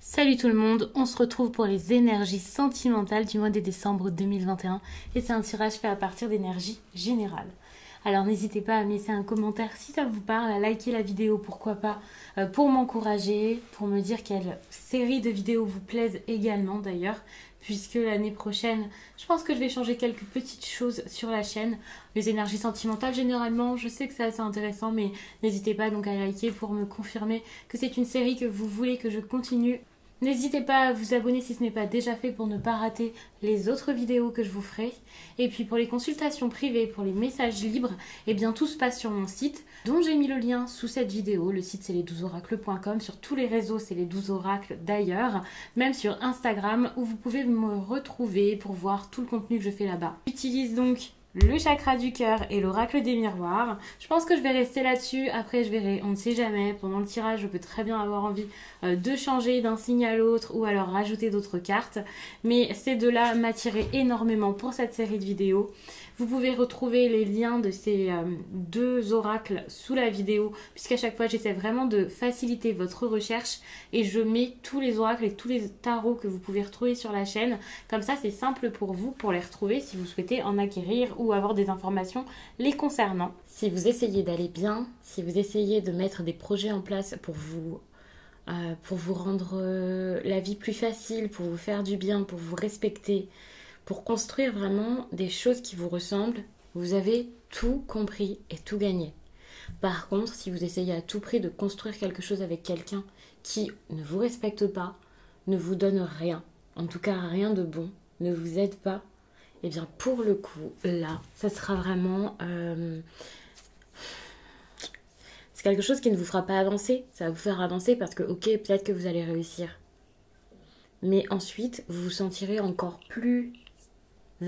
Salut tout le monde, on se retrouve pour les énergies sentimentales du mois de décembre 2021 et c'est un tirage fait à partir d'énergie générale. Alors n'hésitez pas à me laisser un commentaire si ça vous parle, à liker la vidéo pourquoi pas, pour m'encourager, pour me dire quelle série de vidéos vous plaisent également d'ailleurs, puisque l'année prochaine, je pense que je vais changer quelques petites choses sur la chaîne. Les énergies sentimentales, généralement, je sais que c'est assez intéressant, mais n'hésitez pas donc à liker pour me confirmer que c'est une série que vous voulez que je continue. N'hésitez pas à vous abonner si ce n'est pas déjà fait pour ne pas rater les autres vidéos que je vous ferai. Et puis pour les consultations privées, pour les messages libres, eh bien tout se passe sur mon site, dont j'ai mis le lien sous cette vidéo. Le site c'est les12oracles.com, sur tous les réseaux c'est les 12 oracles d'ailleurs, même sur Instagram où vous pouvez me retrouver pour voir tout le contenu que je fais là-bas. J'utilise donc le chakra du cœur et l'oracle des miroirs. Je pense que je vais rester là-dessus. Après, je verrai. On ne sait jamais. Pendant le tirage, je peux très bien avoir envie de changer d'un signe à l'autre ou alors rajouter d'autres cartes. Mais ces deux-là m'attiraient énormément pour cette série de vidéos. Vous pouvez retrouver les liens de ces deux oracles sous la vidéo, puisqu'à chaque fois, j'essaie vraiment de faciliter votre recherche et je mets tous les oracles et tous les tarots que vous pouvez retrouver sur la chaîne. Comme ça, c'est simple pour vous pour les retrouver si vous souhaitez en acquérir ou avoir des informations les concernant. Si vous essayez d'aller bien, si vous essayez de mettre des projets en place pour vous rendre la vie plus facile, pour vous faire du bien, pour vous respecter, pour construire vraiment des choses qui vous ressemblent, vous avez tout compris et tout gagné. Par contre, si vous essayez à tout prix de construire quelque chose avec quelqu'un qui ne vous respecte pas, ne vous donne rien, en tout cas rien de bon, ne vous aide pas, et bien pour le coup, là, ça sera vraiment... c'est quelque chose qui ne vous fera pas avancer. Ça va vous faire avancer parce que, ok, peut-être que vous allez réussir. Mais ensuite, vous vous sentirez encore plus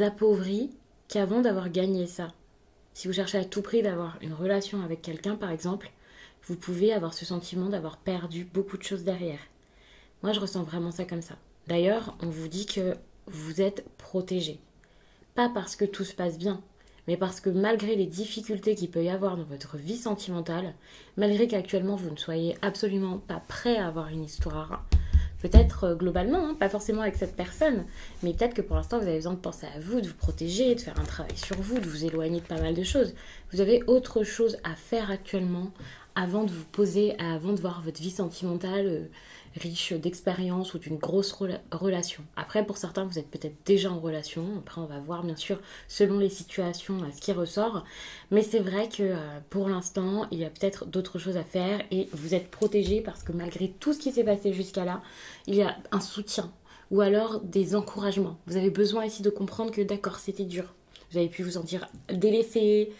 appauvri qu'avant d'avoir gagné ça. Si vous cherchez à tout prix d'avoir une relation avec quelqu'un, par exemple, vous pouvez avoir ce sentiment d'avoir perdu beaucoup de choses derrière. Moi, je ressens vraiment ça comme ça. D'ailleurs, on vous dit que vous êtes protégé. Pas parce que tout se passe bien, mais parce que malgré les difficultés qu'il peut y avoir dans votre vie sentimentale, malgré qu'actuellement vous ne soyez absolument pas prêt à avoir une histoire, peut-être globalement, pas forcément avec cette personne, mais peut-être que pour l'instant vous avez besoin de penser à vous, de vous protéger, de faire un travail sur vous, de vous éloigner de pas mal de choses. Vous avez autre chose à faire actuellement avant de vous poser, avant de voir votre vie sentimentale riche d'expérience ou d'une grosse relation. Après, pour certains, vous êtes peut-être déjà en relation. Après, on va voir, bien sûr, selon les situations, ce qui ressort. Mais c'est vrai que pour l'instant, il y a peut-être d'autres choses à faire et vous êtes protégé parce que malgré tout ce qui s'est passé jusqu'à là, il y a un soutien ou alors des encouragements. Vous avez besoin ici de comprendre que d'accord, c'était dur. Vous avez pu vous sentir délaissé,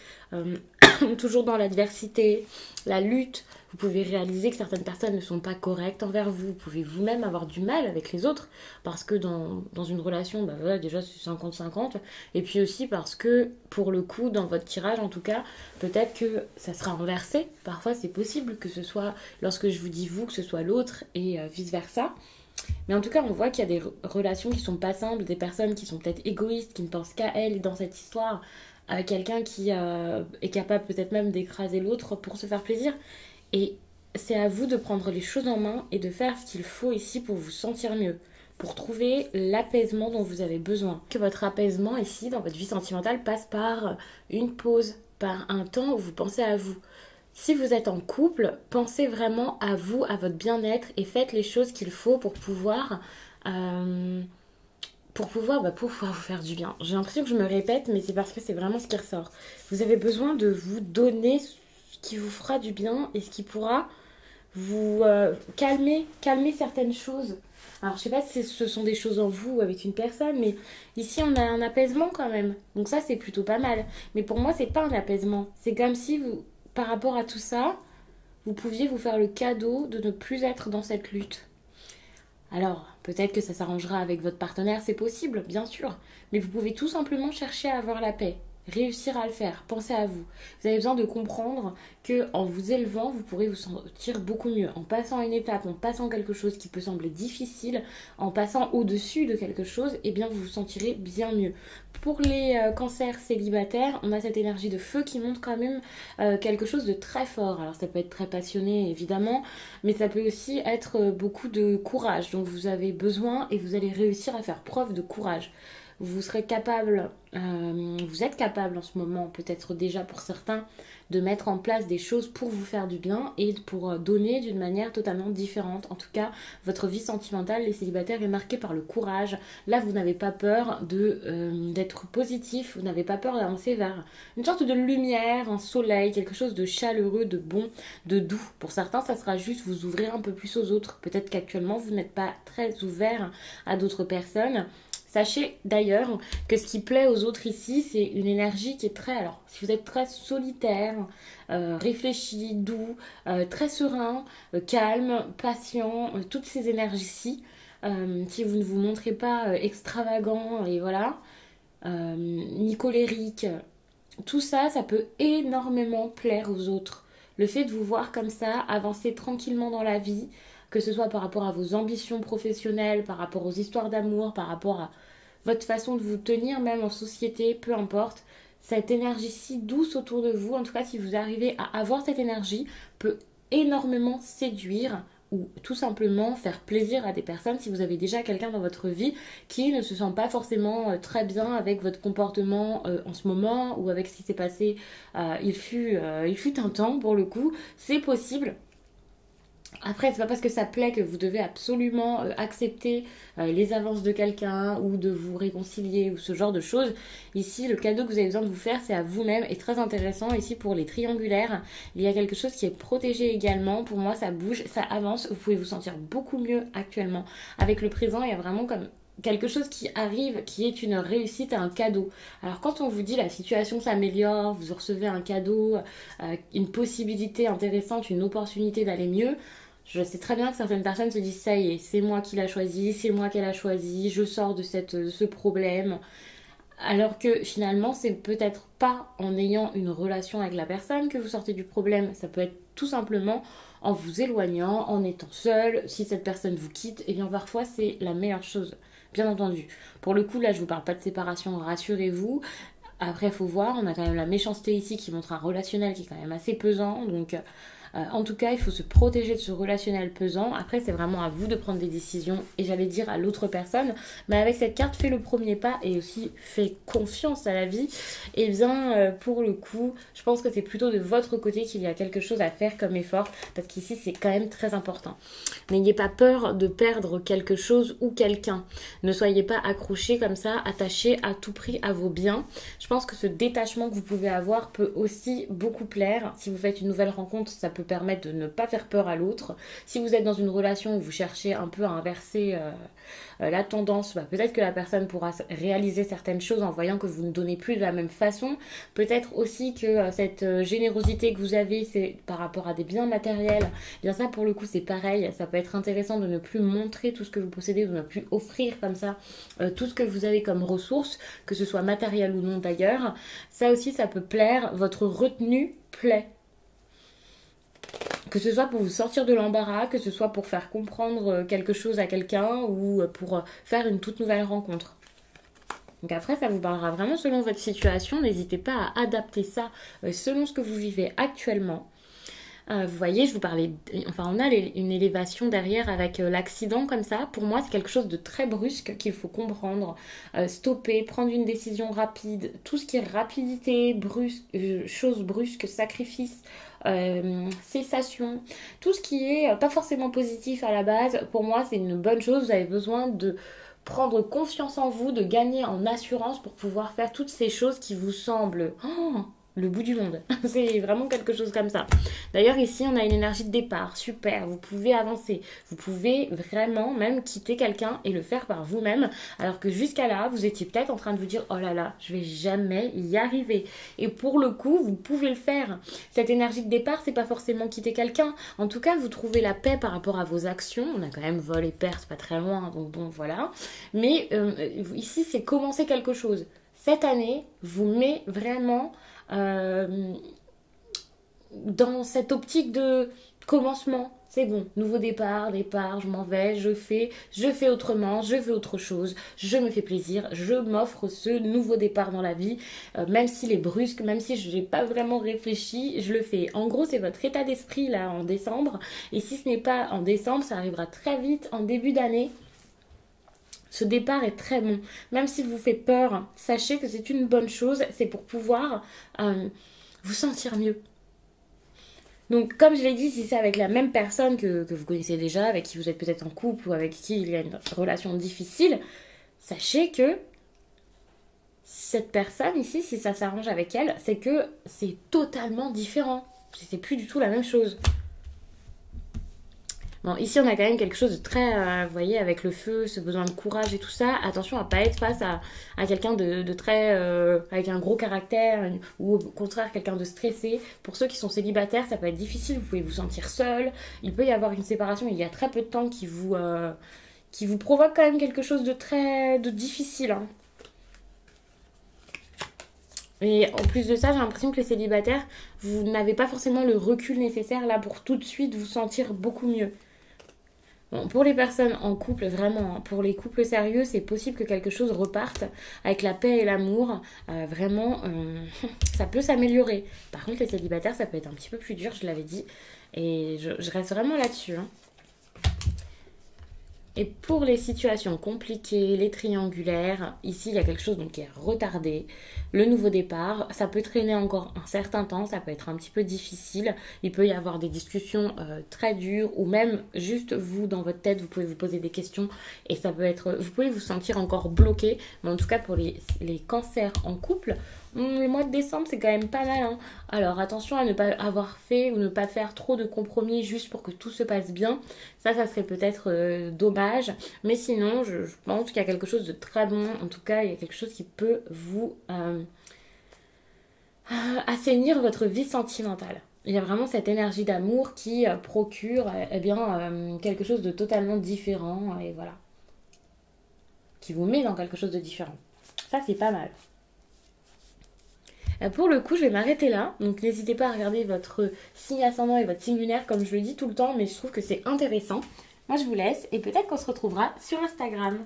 toujours dans l'adversité, la lutte. Vous pouvez réaliser que certaines personnes ne sont pas correctes envers vous. Vous pouvez vous-même avoir du mal avec les autres parce que dans une relation, voilà, déjà c'est 50-50. Et puis aussi parce que, pour le coup, dans votre tirage en tout cas, peut-être que ça sera inversé. Parfois c'est possible que ce soit, lorsque je vous dis vous, que ce soit l'autre et vice-versa. Mais en tout cas, on voit qu'il y a des relations qui sont pas simples, des personnes qui sont peut-être égoïstes, qui ne pensent qu'à elles dans cette histoire, quelqu'un qui est capable peut-être même d'écraser l'autre pour se faire plaisir. Et c'est à vous de prendre les choses en main et de faire ce qu'il faut ici pour vous sentir mieux, pour trouver l'apaisement dont vous avez besoin. Que votre apaisement ici, dans votre vie sentimentale, passe par une pause, par un temps où vous pensez à vous. Si vous êtes en couple, pensez vraiment à vous, à votre bien-être et faites les choses qu'il faut pour pouvoir vous faire du bien. J'ai l'impression que je me répète, mais c'est parce que c'est vraiment ce qui ressort. Vous avez besoin de vous donner ce qui vous fera du bien et ce qui pourra vous calmer certaines choses. Alors je sais pas si ce sont des choses en vous ou avec une personne, mais ici on a un apaisement quand même. Donc ça c'est plutôt pas mal. Mais pour moi c'est pas un apaisement. C'est comme si vous, par rapport à tout ça, vous pouviez vous faire le cadeau de ne plus être dans cette lutte. Alors, peut-être que ça s'arrangera avec votre partenaire, c'est possible, bien sûr. Mais vous pouvez tout simplement chercher à avoir la paix. réussir à le faire. Pensez à vous. Vous avez besoin de comprendre que en vous élevant, vous pourrez vous sentir beaucoup mieux. En passant une étape, en passant quelque chose qui peut sembler difficile, en passant au-dessus de quelque chose, eh bien vous vous sentirez bien mieux. Pour les cancers célibataires, on a cette énergie de feu qui montre quand même quelque chose de très fort. Alors ça peut être très passionné évidemment, mais ça peut aussi être beaucoup de courage. Donc vous avez besoin et vous allez réussir à faire preuve de courage. Vous serez capable, vous êtes capable en ce moment, peut-être déjà pour certains, de mettre en place des choses pour vous faire du bien et pour donner d'une manière totalement différente. En tout cas, votre vie sentimentale, les célibataires, est marquée par le courage. Là, vous n'avez pas peur d'être positif, vous n'avez pas peur d'avancer vers une sorte de lumière, un soleil, quelque chose de chaleureux, de bon, de doux. Pour certains, ça sera juste vous ouvrir un peu plus aux autres. Peut-être qu'actuellement, vous n'êtes pas très ouvert à d'autres personnes. Sachez d'ailleurs que ce qui plaît aux autres ici, c'est une énergie qui est très... Alors, si vous êtes très solitaire, réfléchi, doux, très serein, calme, patient, toutes ces énergies-ci, si vous ne vous montrez pas extravagant et voilà, ni colérique, tout ça, ça peut énormément plaire aux autres. Le fait de vous voir comme ça, avancer tranquillement dans la vie, que ce soit par rapport à vos ambitions professionnelles, par rapport aux histoires d'amour, par rapport à votre façon de vous tenir même en société, peu importe, cette énergie si douce autour de vous, en tout cas si vous arrivez à avoir cette énergie, peut énormément séduire ou tout simplement faire plaisir à des personnes si vous avez déjà quelqu'un dans votre vie qui ne se sent pas forcément très bien avec votre comportement en ce moment ou avec ce qui s'est passé il fut un temps pour le coup, c'est possible. Après, c'est pas parce que ça plaît que vous devez absolument accepter les avances de quelqu'un ou de vous réconcilier ou ce genre de choses. Ici, le cadeau que vous avez besoin de vous faire, c'est à vous-même et très intéressant. Ici, pour les triangulaires, il y a quelque chose qui est protégé également. Pour moi, ça bouge, ça avance. Vous pouvez vous sentir beaucoup mieux actuellement. Avec le présent, il y a vraiment comme quelque chose qui arrive, qui est une réussite, un cadeau. Alors quand on vous dit la situation s'améliore, vous recevez un cadeau, une possibilité intéressante, une opportunité d'aller mieux, je sais très bien que certaines personnes se disent ça y est, c'est moi qui l'a choisi, c'est moi qu'elle a choisi, je sors de ce problème. Alors que finalement, c'est peut-être pas en ayant une relation avec la personne que vous sortez du problème. Ça peut être tout simplement en vous éloignant, en étant seul. Si cette personne vous quitte, et bien parfois c'est la meilleure chose. Bien entendu. Pour le coup, là, je vous parle pas de séparation, rassurez-vous. Après, il faut voir, on a quand même la méchanceté ici qui montre un relationnel qui est quand même assez pesant. Donc, en tout cas, il faut se protéger de ce relationnel pesant. Après, c'est vraiment à vous de prendre des décisions. Et j'allais dire à l'autre personne, mais avec cette carte, fais le premier pas et aussi fais confiance à la vie. Et bien, pour le coup, je pense que c'est plutôt de votre côté qu'il y a quelque chose à faire comme effort. Parce qu'ici, c'est quand même très important. N'ayez pas peur de perdre quelque chose ou quelqu'un. Ne soyez pas accrochés comme ça, attachés à tout prix à vos biens. Je pense que ce détachement que vous pouvez avoir peut aussi beaucoup plaire. Si vous faites une nouvelle rencontre, ça peut permettre de ne pas faire peur à l'autre. Si vous êtes dans une relation où vous cherchez un peu à inverser la tendance, peut-être que la personne pourra réaliser certaines choses en voyant que vous ne donnez plus de la même façon. Peut-être aussi que cette générosité que vous avez, c'est par rapport à des biens matériels. Bien ça, pour le coup, c'est pareil. Ça peut être intéressant de ne plus montrer tout ce que vous possédez, de ne plus offrir comme ça tout ce que vous avez comme ressources, que ce soit matériel ou non d'ailleurs. Ça aussi, ça peut plaire. Votre retenue plaît. Que ce soit pour vous sortir de l'embarras, que ce soit pour faire comprendre quelque chose à quelqu'un ou pour faire une toute nouvelle rencontre. Donc après, ça vous parlera vraiment selon votre situation. N'hésitez pas à adapter ça selon ce que vous vivez actuellement. Vous voyez, je vous parlais... Enfin, on a une élévation derrière avec l'accident comme ça. Pour moi, c'est quelque chose de très brusque qu'il faut comprendre. Stopper, prendre une décision rapide. Tout ce qui est rapidité, brusque, chose brusque, sacrifice, cessation. Tout ce qui est pas forcément positif à la base, pour moi, c'est une bonne chose. Vous avez besoin de prendre confiance en vous, de gagner en assurance pour pouvoir faire toutes ces choses qui vous semblent... le bout du monde. C'est vraiment quelque chose comme ça. D'ailleurs, ici, on a une énergie de départ. Super, vous pouvez avancer. Vous pouvez vraiment même quitter quelqu'un et le faire par vous-même. Alors que jusqu'à là, vous étiez peut-être en train de vous dire « Oh là là, je vais jamais y arriver. » Et pour le coup, vous pouvez le faire. Cette énergie de départ, c'est pas forcément quitter quelqu'un. En tout cas, vous trouvez la paix par rapport à vos actions. On a quand même vol et père, c'est pas très loin. Donc bon, voilà. Mais ici, c'est commencer quelque chose. cette année vous met vraiment dans cette optique de commencement. C'est bon, nouveau départ, je m'en vais, je fais autrement, je veux autre chose, je me fais plaisir, je m'offre ce nouveau départ dans la vie, même s'il est brusque, même si je n'ai pas vraiment réfléchi, je le fais. En gros, c'est votre état d'esprit là en décembre, et si ce n'est pas en décembre, ça arrivera très vite en début d'année. Ce départ est très bon. Même s'il vous fait peur, sachez que c'est une bonne chose, c'est pour pouvoir vous sentir mieux. Donc, comme je l'ai dit, si c'est avec la même personne que vous connaissez déjà, avec qui vous êtes peut-être en couple ou avec qui il y a une relation difficile, sachez que cette personne ici, si ça s'arrange avec elle, c'est que c'est totalement différent. C'est plus du tout la même chose. Bon, ici, on a quand même quelque chose de très, vous voyez, avec le feu, ce besoin de courage et tout ça. Attention à pas être face à quelqu'un de très, avec un gros caractère ou au contraire quelqu'un de stressé. Pour ceux qui sont célibataires, ça peut être difficile. Vous pouvez vous sentir seul. Il peut y avoir une séparation il y a très peu de temps qui vous provoque quand même quelque chose de difficile. Hein. Et en plus de ça, j'ai l'impression que les célibataires, vous n'avez pas forcément le recul nécessaire là pour tout de suite vous sentir beaucoup mieux. Bon, pour les personnes en couple, vraiment, hein, pour les couples sérieux, c'est possible que quelque chose reparte avec la paix et l'amour. Vraiment, ça peut s'améliorer. Par contre, les célibataires, ça peut être un petit peu plus dur, je l'avais dit. Et je reste vraiment là-dessus. Hein. Et pour les situations compliquées, les triangulaires, ici il y a quelque chose donc qui est retardé. Le nouveau départ, ça peut traîner encore un certain temps, ça peut être un petit peu difficile. Il peut y avoir des discussions très dures ou même juste vous dans votre tête, vous pouvez vous poser des questions et ça peut être, vous pouvez vous sentir encore bloqué. Mais en tout cas pour les cancers en couple, le mois de décembre c'est quand même pas mal. Hein. Alors attention à ne pas avoir fait ou ne pas faire trop de compromis juste pour que tout se passe bien. Ça serait peut-être dommage. Mais sinon, je pense qu'il y a quelque chose de très bon. En tout cas, il y a quelque chose qui peut vous assainir votre vie sentimentale. Il y a vraiment cette énergie d'amour qui procure quelque chose de totalement différent. Et voilà. Qui vous met dans quelque chose de différent. Ça, c'est pas mal. Pour le coup, je vais m'arrêter là. Donc, n'hésitez pas à regarder votre signe ascendant et votre signe lunaire, comme je le dis tout le temps, mais je trouve que c'est intéressant. Moi, je vous laisse et peut-être qu'on se retrouvera sur Instagram.